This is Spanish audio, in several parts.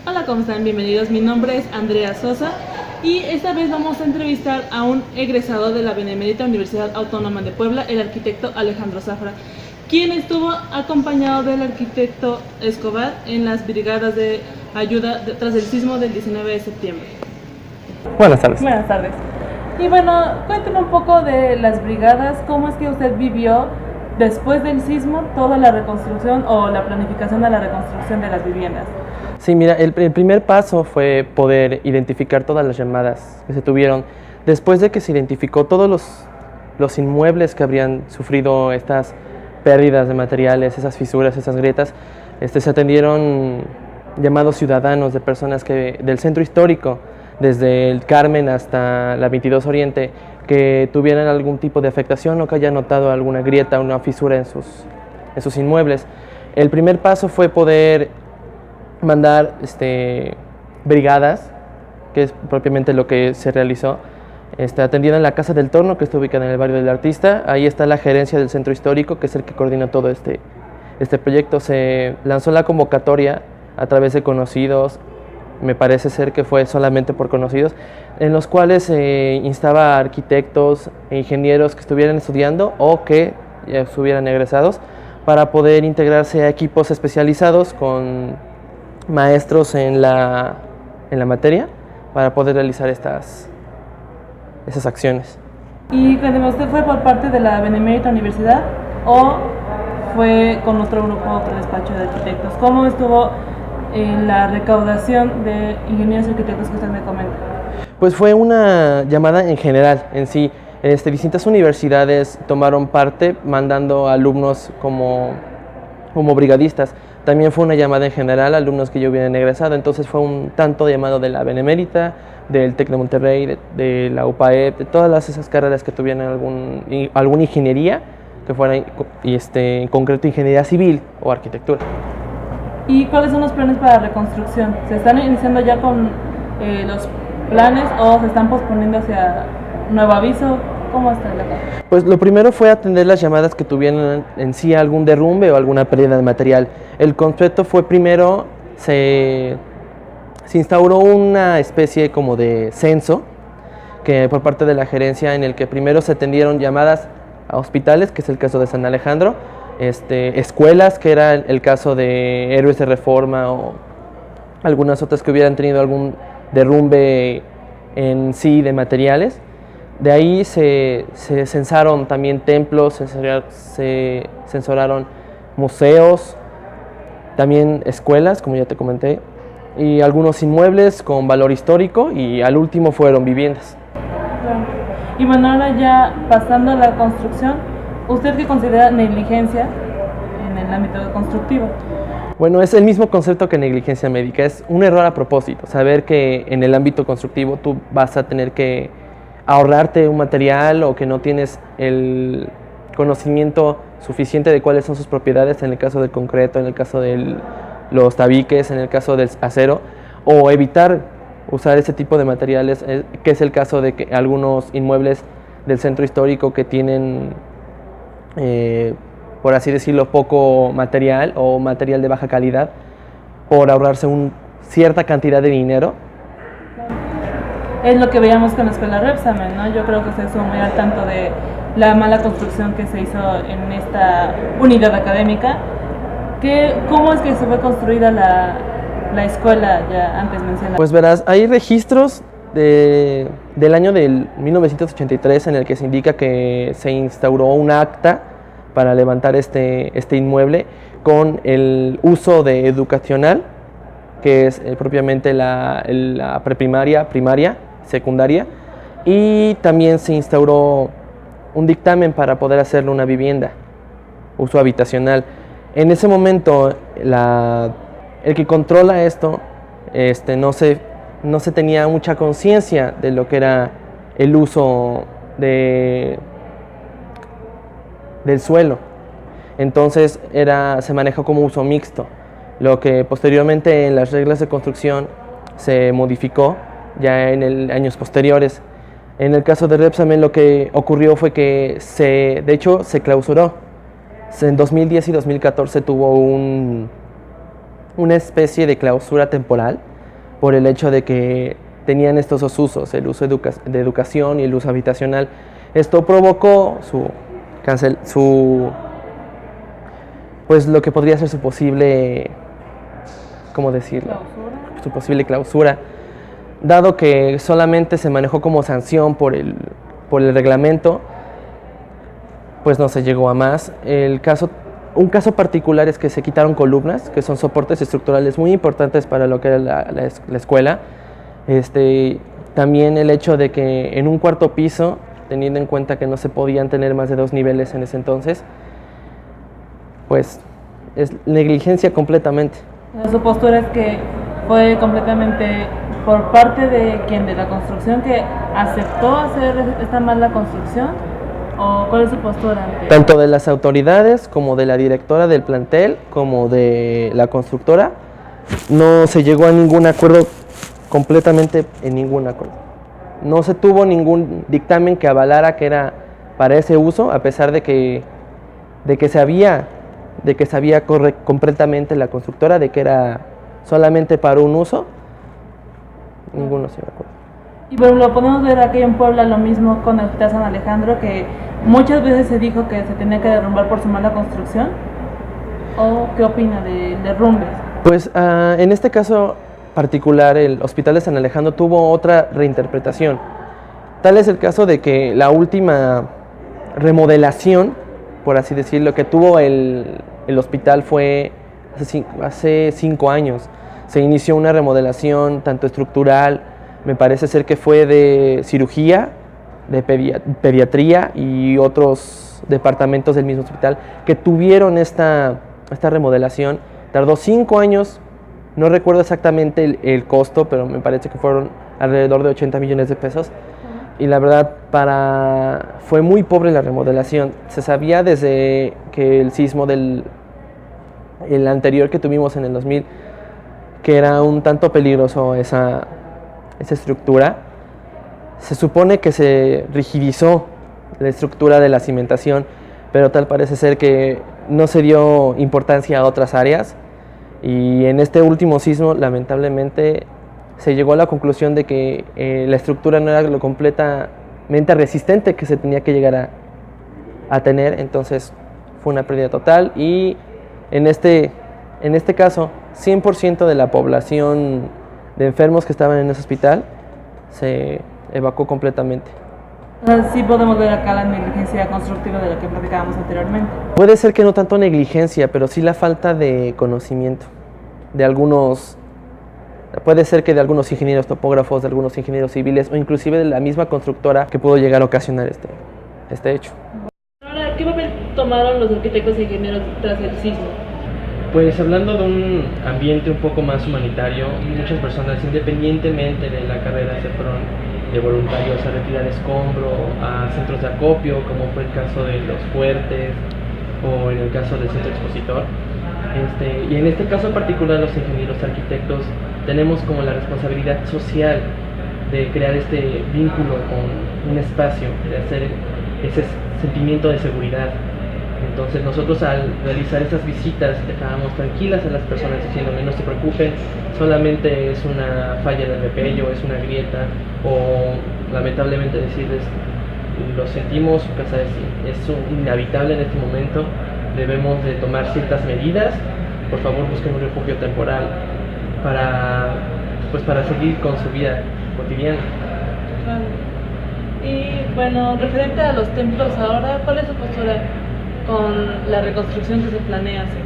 Hola, ¿cómo están? Bienvenidos. Mi nombre es Andrea Sosa y esta vez vamos a entrevistar a un egresado de la Benemérita Universidad Autónoma de Puebla, el arquitecto Alejandro Zafra, quien estuvo acompañado del arquitecto Escobar en las brigadas de ayuda tras el sismo del 19 de septiembre. Buenas tardes. Buenas tardes. Y bueno, cuénteme un poco de las brigadas, cómo es que usted vivió después del sismo toda la reconstrucción o la planificación de la reconstrucción de las viviendas. Sí, mira, el primer paso fue poder identificar todas las llamadas que se tuvieron. Después de que se identificó todos los inmuebles que habrían sufrido estas pérdidas de materiales, esas fisuras, esas grietas, se atendieron llamados ciudadanos de personas del centro histórico, desde el Carmen hasta la 22 Oriente, que tuvieran algún tipo de afectación o que hayan notado alguna grieta o una fisura en sus inmuebles. El primer paso fue poder mandar brigadas, que es propiamente lo que se realizó, atendiendo en la Casa del Torno, que está ubicada en el barrio del Artista. Ahí está la gerencia del centro histórico, que es el que coordina todo este proyecto. Se lanzó la convocatoria a través de conocidos, me parece ser que fue solamente por conocidos, en los cuales se instaba a arquitectos e ingenieros que estuvieran estudiando o que ya estuvieran egresados para poder integrarse a equipos especializados con maestros en la materia para poder realizar esas acciones. ¿Y cuando usted fue por parte de la Benemérita Universidad o fue con otro grupo, otro despacho de arquitectos? ¿Cómo estuvo la recaudación de ingenieros y arquitectos que usted me comenta? Pues fue una llamada en general, en sí. Distintas universidades tomaron parte mandando alumnos como brigadistas. También fue una llamada en general a alumnos que ya hubieran egresado, entonces fue un tanto llamado de la Benemérita, del TEC de Monterrey, de la UPAEP, de todas esas carreras que tuvieran alguna ingeniería, que fuera en concreto ingeniería civil o arquitectura. ¿Y cuáles son los planes para la reconstrucción? ¿Se están iniciando ya con los planes o se están posponiendo hacia nuevo aviso? ¿Cómo está la cosa? Pues lo primero fue atender las llamadas que tuvieran en sí algún derrumbe o alguna pérdida de material. El concepto fue primero, se instauró una especie como de censo que por parte de la gerencia, en el que primero se atendieron llamadas a hospitales, que es el caso de San Alejandro, escuelas, que era el caso de Héroes de Reforma o algunas otras que hubieran tenido algún derrumbe en sí de materiales. De ahí se censaron también templos, se censuraron museos, también escuelas, como ya te comenté, y algunos inmuebles con valor histórico, y al último fueron viviendas. Y bueno, ahora ya pasando a la construcción, ¿usted qué considera negligencia en el ámbito constructivo? Bueno, es el mismo concepto que negligencia médica, es un error a propósito, saber que en el ámbito constructivo tú vas a tener que ahorrarte un material o que no tienes el conocimiento suficiente de cuáles son sus propiedades, en el caso del concreto, en el caso de los tabiques, en el caso del acero, o evitar usar ese tipo de materiales, que es el caso de que algunos inmuebles del centro histórico que tienen, por así decirlo, poco material o material de baja calidad, por ahorrarse cierta cantidad de dinero. Es lo que veíamos con la escuela Repsamen, ¿no? Yo creo que usted estuvo muy al tanto de la mala construcción que se hizo en esta unidad académica. ¿Cómo es que se fue construida la escuela ya antes mencionada? Pues verás, hay registros del año del 1983 en el que se indica que se instauró un acta para levantar este inmueble con el uso de educacional, que es propiamente la preprimaria, primaria, secundaria, y también se instauró un dictamen para poder hacerle una vivienda, uso habitacional. En ese momento, el que controla esto, no se tenía mucha conciencia de lo que era el uso del suelo. Entonces se manejó como uso mixto. lo que posteriormente en las reglas de construcción se modificó ya en años posteriores. En el caso de Repsamen lo que ocurrió fue que de hecho se clausuró. En 2010 y 2014 tuvo una especie de clausura temporal por el hecho de que tenían estos dos usos, el uso de educación y el uso habitacional. Esto provocó pues lo que podría ser su posible, ¿cómo decirlo? Su posible clausura, dado que solamente se manejó como sanción por el reglamento, pues no se llegó a más. Un caso particular es que se quitaron columnas, que son soportes estructurales muy importantes para lo que era la escuela. También el hecho de que en un cuarto piso, teniendo en cuenta que no se podían tener más de 2 niveles en ese entonces, pues es negligencia completamente. Su postura es que fue completamente por parte de quien, de la construcción, que aceptó hacer esta mala construcción, ¿o cuál es su postura ante? Tanto de las autoridades como de la directora del plantel como de la constructora, no se llegó a ningún acuerdo, completamente en ningún acuerdo. No se tuvo ningún dictamen que avalara que era para ese uso, a pesar de que sabía completamente la constructora de que era solamente para un uso. Ninguno se me acuerda. Y bueno, lo podemos ver aquí en Puebla lo mismo con el Hospital San Alejandro, que muchas veces se dijo que se tenía que derrumbar por su mala construcción. ¿O qué opina de derrumbes? Pues en este caso particular, el Hospital de San Alejandro tuvo otra reinterpretación. Tal es el caso de que la última remodelación, por así decirlo, que tuvo el hospital fue hace 5 años. Se inició una remodelación tanto estructural, me parece ser que fue de cirugía, de pediatría y otros departamentos del mismo hospital que tuvieron esta remodelación. Tardó 5 años, no recuerdo exactamente el costo, pero me parece que fueron alrededor de 80 millones de pesos. Y la verdad, fue muy pobre la remodelación. Se sabía desde que el sismo el anterior que tuvimos en el 2000, que era un tanto peligroso esa estructura. Se supone que se rigidizó la estructura de la cimentación, pero tal parece ser que no se dio importancia a otras áreas. Y en este último sismo, lamentablemente, se llegó a la conclusión de que la estructura no era lo completamente resistente que se tenía que llegar a tener. Entonces fue una pérdida total, y en este caso 100% de la población de enfermos que estaban en ese hospital se evacuó completamente. Sí podemos ver acá la negligencia constructiva de la que platicábamos anteriormente. Puede ser que no tanto negligencia, pero sí la falta de conocimiento de algunos. Puede ser que de algunos ingenieros topógrafos, de algunos ingenieros civiles o inclusive de la misma constructora que pudo llegar a ocasionar este hecho. Ahora, ¿qué papel tomaron los arquitectos e ingenieros tras el sismo? Pues hablando de un ambiente un poco más humanitario, muchas personas, independientemente de la carrera, se fueron de voluntarios a retirar escombro, a centros de acopio, como fue el caso de Los Fuertes o en el caso del Centro Expositor. Y en este caso en particular, los ingenieros arquitectos tenemos como la responsabilidad social de crear este vínculo con un espacio, de hacer ese sentimiento de seguridad. Entonces nosotros, al realizar estas visitas, dejábamos tranquilas a las personas diciéndole: no se preocupen, solamente es una falla de repello, es una grieta, o lamentablemente decirles: lo sentimos, su casa es inhabitable en este momento, debemos de tomar ciertas medidas, por favor busquen un refugio temporal para seguir con su vida cotidiana. Y bueno, referente a los templos ahora, ¿cuál es su postura con la reconstrucción que se planea hacer?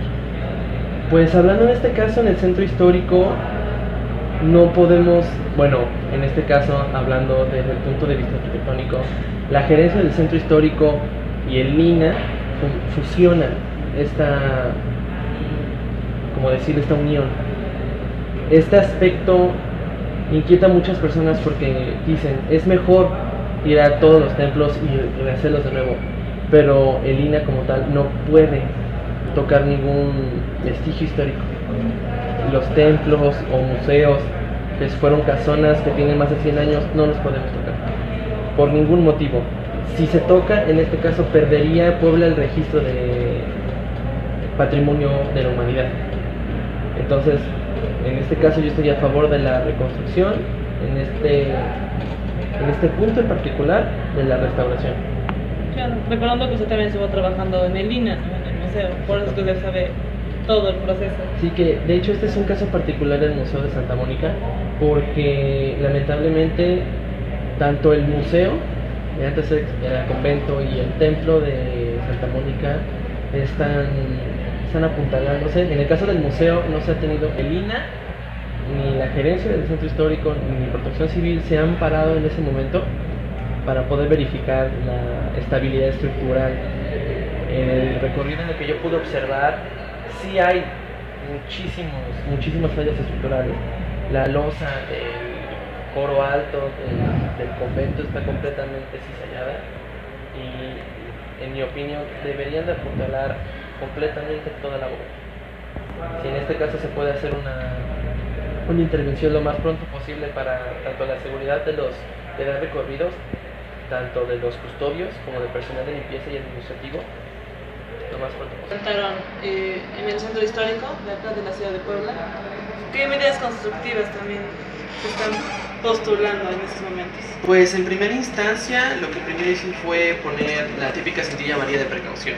Pues hablando en este caso en el centro histórico, no podemos, en este caso hablando desde el punto de vista arquitectónico, la gerencia del centro histórico y el INA fusionan esta unión. Este aspecto inquieta a muchas personas porque dicen: es mejor tirar todos los templos y rehacerlos de nuevo, pero el INA como tal no puede tocar ningún vestigio histórico. Los templos o museos que fueron casonas que tienen más de 100 años, no los podemos tocar, por ningún motivo. Si se toca, en este caso perdería Puebla el registro de patrimonio de la humanidad. Entonces, en este caso yo estoy a favor de la reconstrucción, en este punto en particular de la restauración. Claro, recordando que usted también estuvo trabajando en el INA, ¿no? En el museo, por eso que usted sabe todo el proceso. Sí, que de hecho este es un caso particular del Museo de Santa Mónica, porque lamentablemente tanto el museo, de antes era convento, y el templo de Santa Mónica están apuntalándose. En el caso del museo no se ha tenido el INA, ni la gerencia del centro histórico, ni Protección Civil se han parado en ese momento para poder verificar la estabilidad estructural. En el recorrido en el que yo pude observar, sí hay muchísimas fallas estructurales. La losa del coro alto del convento está completamente cizallada y, en mi opinión, deberían de apuntalar completamente toda la obra. Si en este caso se puede hacer una intervención lo más pronto posible para tanto la seguridad de los recorridos, tanto de los custodios como del personal de limpieza y administrativo, lo más pronto posible. Presentaron en el centro histórico de acá de la ciudad de Puebla. ¿Qué medidas constructivas también se están postulando en estos momentos? Pues en primera instancia lo que primero hice fue poner la típica cintilla amarilla de precaución.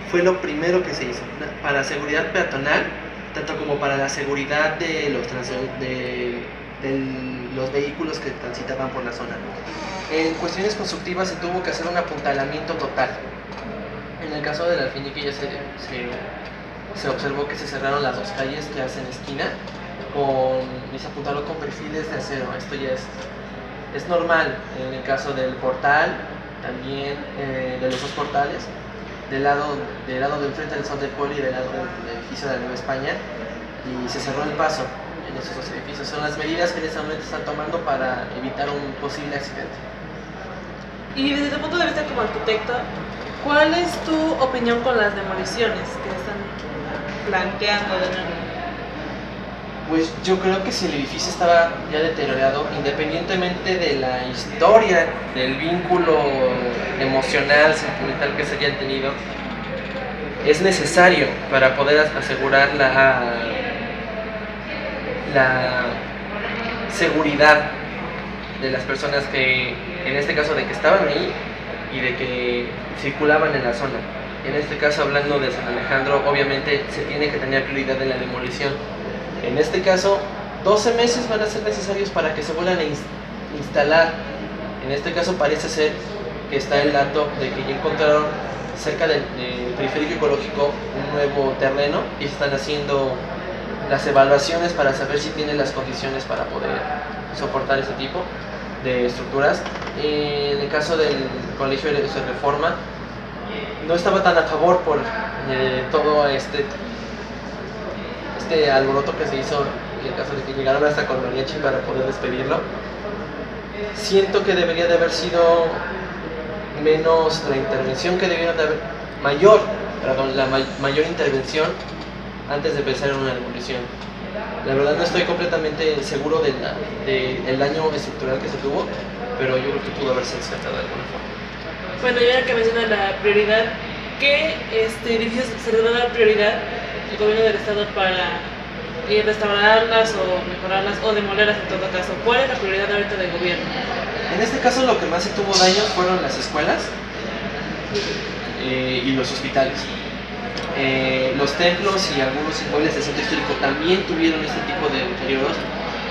Fue lo primero que se hizo para seguridad peatonal, tanto como para la seguridad de los vehículos que transitaban por la zona. En cuestiones constructivas se tuvo que hacer un apuntalamiento total. En el caso del Alfeñique ya se observó que se cerraron las dos calles que hacen esquina y se apuntaló con perfiles de acero. Esto ya es normal en el caso del portal, también de los dos portales, del lado del frente del Sol del Pueblo y del lado del edificio de la Nueva España, y se cerró el paso en esos dos edificios. Son las medidas que en este momento están tomando para evitar un posible accidente. Y desde tu punto de vista como arquitecto, ¿cuál es tu opinión con las demoliciones que están planteando de nuevo? Pues yo creo que si el edificio estaba ya deteriorado, independientemente de la historia, del vínculo emocional, sentimental que se hayan tenido, es necesario para poder asegurar la seguridad de las personas que, en este caso, de que estaban ahí y de que circulaban en la zona. En este caso, hablando de San Alejandro, obviamente se tiene que tener prioridad en la demolición. En este caso, 12 meses van a ser necesarios para que se vuelvan a instalar. En este caso parece ser que está el dato de que ya encontraron cerca del periférico ecológico un nuevo terreno y están haciendo las evaluaciones para saber si tiene las condiciones para poder soportar ese tipo de estructuras. En el caso del Colegio de Reforma, no estaba tan a favor por todo este alboroto que se hizo en el caso de que llegaron hasta con mariachi para poder despedirlo. Siento que debería de haber sido menos la intervención que debieron de haber, mayor intervención antes de pensar en una demolición. La verdad no estoy completamente seguro del daño estructural que se tuvo, pero yo creo que pudo haberse descartado de alguna forma. Bueno, ya que menciona la prioridad, ¿qué edificios se le va a dar prioridad el gobierno del estado para restaurarlas o mejorarlas o demolerlas en todo caso? ¿Cuál es la prioridad ahorita del gobierno? En este caso lo que más se tuvo daños fueron las escuelas y los hospitales. Los templos y algunos inmuebles del centro histórico también tuvieron este tipo de deterioros,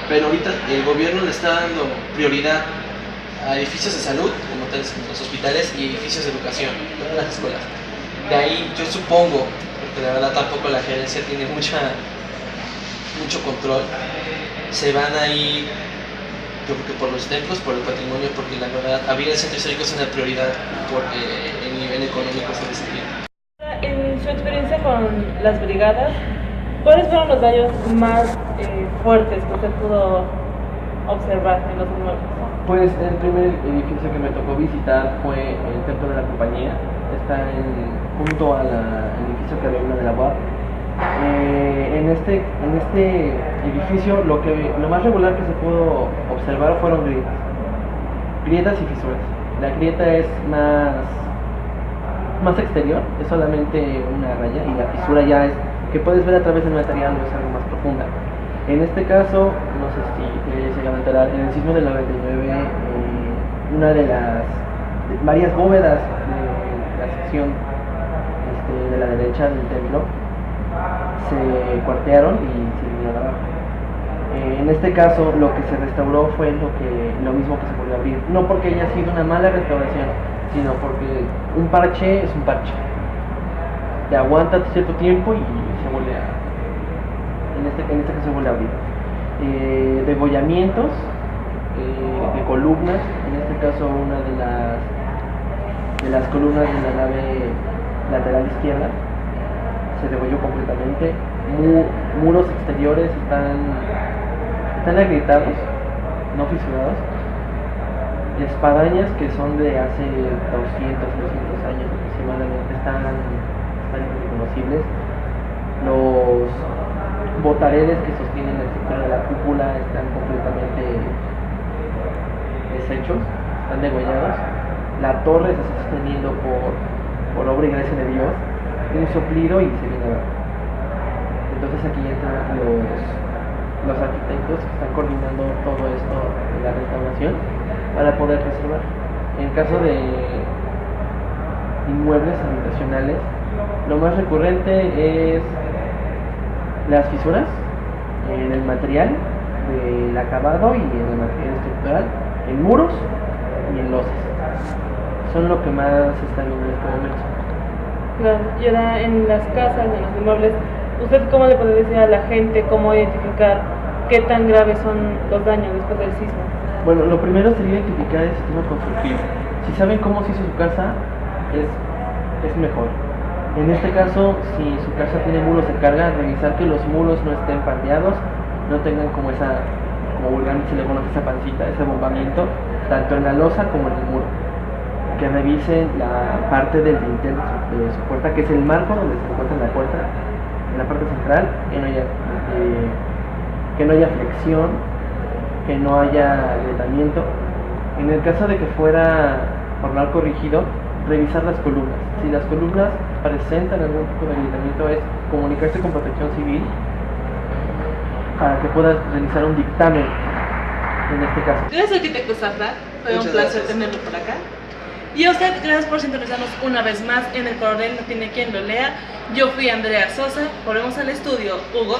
pero ahorita el gobierno le está dando prioridad a edificios de salud, como tales como los hospitales, y edificios de educación, no las escuelas. De ahí yo supongo, porque la verdad tampoco la gerencia tiene mucho control, se van a ir, yo creo que por los templos, por el patrimonio, porque la verdad abrir el centro histórico es una prioridad porque el nivel económico se desentiende. En su experiencia con las brigadas, ¿cuáles fueron los daños más fuertes que usted pudo observar en los inmuebles? Pues el primer edificio que me tocó visitar fue el Templo de la Compañía. Está junto al edificio que había una de la UAP. En este edificio lo más regular que se pudo observar fueron grietas y fisuras. La grieta es más exterior, es solamente una raya, y la fisura ya es que puedes ver a través del material o es algo más profunda. En este caso, no sé si se lamentará, en el sismo del 99, una de las varias bóvedas de la sección de la derecha del templo se cuartearon y se vinieron abajo. En este caso, lo que se restauró fue lo mismo que se volvió a abrir, no porque haya sido una mala restauración, sino porque un parche es un parche, te aguanta cierto tiempo y se vuelve a, en este caso se vuelve a abrir. Degollamientos de columnas, en este caso una de las columnas de la nave lateral izquierda se degolló completamente. Muros exteriores están agrietados, no fisurados. Espadañas que son de hace 200, 300 años aproximadamente están irreconocibles. Los botareles que sostienen el sector de la cúpula están completamente deshechos, están degollados. La torre se está sosteniendo por obra y gracia de Dios, un soplido y se viene abajo. Entonces aquí entran los arquitectos que están coordinando todo esto de la restauración para poder reservar. En caso de inmuebles habitacionales, lo más recurrente es las fisuras en el material del acabado y en el material estructural, en muros y en losas. Son lo que más se está viendo en este momento. Claro, y ahora en las casas, en los inmuebles, ¿usted cómo le puede decir a la gente cómo identificar qué tan graves son los daños después del sismo? Bueno, lo primero sería identificar el sistema constructivo. Si saben cómo se hizo su casa, es mejor. En este caso, si su casa tiene muros de carga, revisar que los muros no estén pandeados, no tengan como vulgarmente se le conoce esa pancita, ese bombamiento, tanto en la losa como en el muro. Que revisen la parte del dintel de su puerta, que es el marco donde se encuentra la puerta, en la parte central, que no haya flexión, que no haya agrietamiento. En el caso de que fuera formal corrigido, revisar las columnas. Si las columnas presentan algún tipo de agrietamiento, es comunicarse con Protección Civil para que pueda realizar un dictamen en este caso. Gracias, arquitecto Zafra, fue un placer tenerlo por acá. Y a usted, gracias por sintonizarnos una vez más en El Coronel no tiene quien lo lea. Yo fui Andrea Sosa, volvemos al estudio, Hugo.